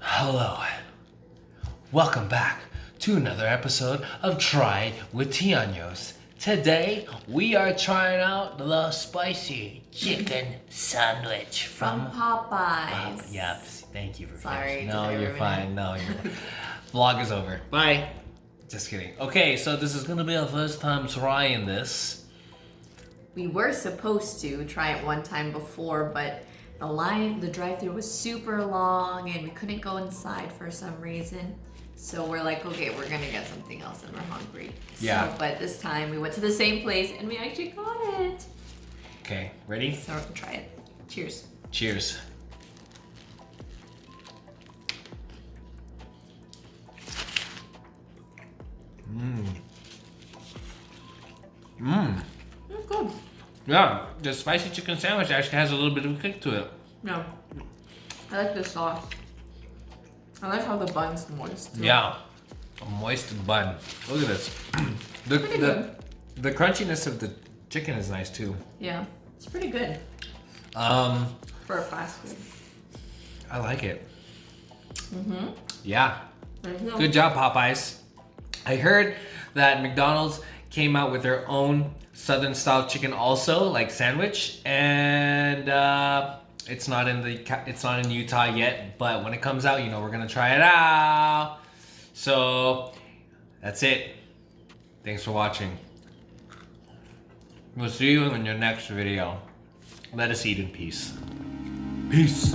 Hello. Welcome back to another episode of Try With Teanoz. Today we are trying out the spicy chicken sandwich from Popeye. Yeah, thank you for Sorry, finishing. did No, I you're ruin fine. it? No, you're Vlog is over. Bye. Just kidding. Okay, so this is gonna be our first time trying this. We were supposed to try it one time before, but the drive-thru was super long and we couldn't go inside for some reason. So we're like, okay, we're gonna get something else and we're hungry. Yeah. So, but this time we went to the same place and we actually got it. Okay, ready? So we're gonna try it. Cheers. Cheers. It's good. Yeah, the spicy chicken sandwich actually has a little bit of a kick to it. Yeah. I like the sauce. I like how the bun's moist too. Yeah, a moist bun. Look at this. Pretty good. The crunchiness of the chicken is nice too. Yeah. It's pretty good Um, for a fast food. I like it. Mm-hmm. Yeah, There's no good job, Popeyes. I heard that McDonald's came out with their own Southern style chicken also, like sandwich, and it's not in Utah yet. But when it comes out, we're gonna try it out. So that's it. Thanks for watching. We'll see you in your next video. Let us eat in peace. Peace.